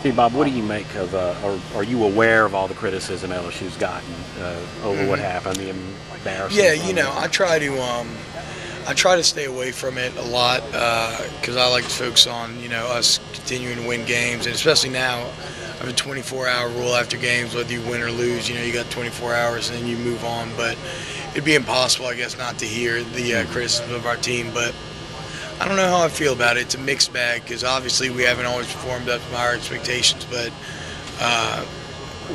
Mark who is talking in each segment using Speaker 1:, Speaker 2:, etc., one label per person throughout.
Speaker 1: Hey, Bob, what do you make of, or are you aware of all the criticism LSU's gotten over what happened, the embarrassing?
Speaker 2: Yeah, I try to stay away from it a lot because I like to focus on, us continuing to win games, and especially now, I have a 24-hour rule after games, whether you win or lose. You got 24 hours and then you move on. But it'd be impossible, I guess, not to hear the criticism of our team. But I don't know how I feel about it. It's a mixed bag because obviously we haven't always performed up to our expectations, but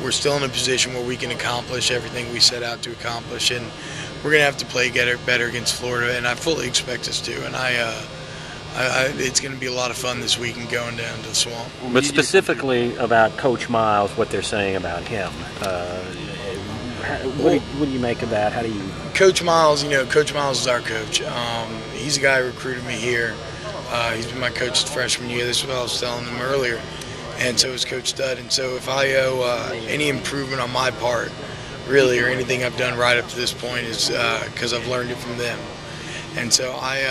Speaker 2: we're still in a position where we can accomplish everything we set out to accomplish, and we're going to have to play better against Florida, and I fully expect us to. And it's going to be a lot of fun this weekend going down to the Swamp.
Speaker 1: But specifically about Coach Miles, what they're saying about him. What do you make of that? How do you?
Speaker 2: Coach Miles, Coach Miles is our coach. He's the guy who recruited me here. He's been my coach the freshman year. This is what I was telling him earlier. And so is Coach Stud. And so if I owe any improvement on my part, really, or anything I've done right up to this point, is because I've learned it from them. And so I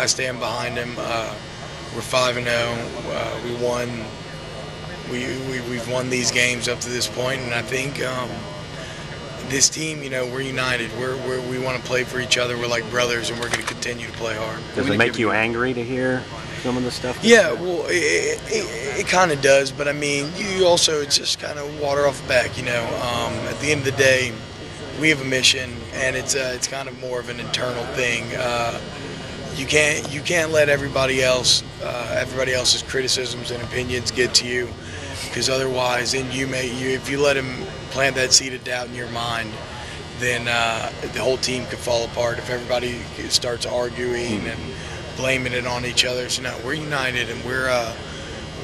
Speaker 2: stand behind him. We're 5-0. We won. We've won these games up to this point, and I think this team, we're united. We want to play for each other. We're like brothers, and we're going to continue to play hard.
Speaker 1: Does it make you angry to hear some of the stuff?
Speaker 2: Yeah, well, it kind of does, but I mean, you also, it's just kind of water off the back. At the end of the day, we have a mission, and it's kind of more of an internal thing. You can't let everybody else's criticisms and opinions get to you, because otherwise, then if you let them plant that seed of doubt in your mind, then the whole team could fall apart. If everybody starts arguing and blaming it on each other, so no, we're united, and we're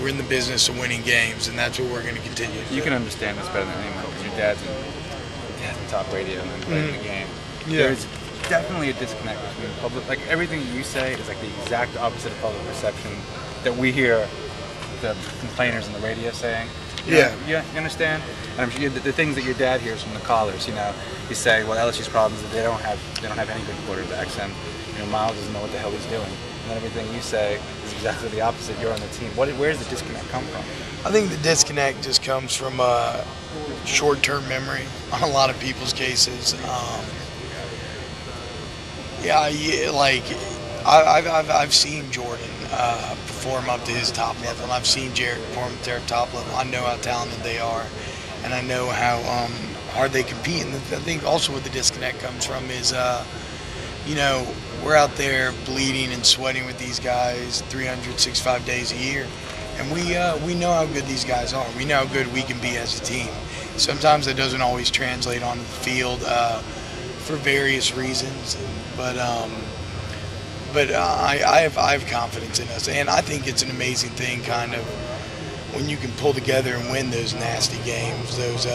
Speaker 2: in the business of winning games, and that's what we're going to continue to do.
Speaker 3: You can understand this better than anyone because your dad's in talk radio and playing the game.
Speaker 2: Yeah.
Speaker 3: There's definitely a disconnect between public, like everything you say is like the exact opposite of public perception that we hear the complainers on the radio saying. You understand? And I'm sure the things that your dad hears from the callers, you say, well, LSU's problem is that they don't have any good quarterbacks, and Miles doesn't know what the hell he's doing. And then everything you say is exactly the opposite. You're on the team. Where's the disconnect come from?
Speaker 2: I think the disconnect just comes from short-term memory on a lot of people's cases. I've seen Jordan perform up to his top level, and I've seen Jared perform at their top level. I know how talented they are, and I know how hard they compete. And I think also what the disconnect comes from is, we're out there bleeding and sweating with these guys 365 days a year, and we know how good these guys are. We know how good we can be as a team. Sometimes that doesn't always translate onto the field for various reasons, but I have confidence in us, and I think it's an amazing thing, kind of, when you can pull together and win those nasty games, those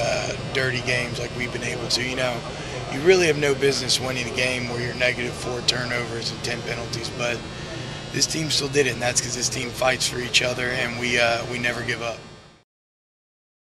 Speaker 2: dirty games like we've been able to. You really have no business winning a game where you're -4 turnovers and 10 penalties, but this team still did it, and that's because this team fights for each other, and we never give up.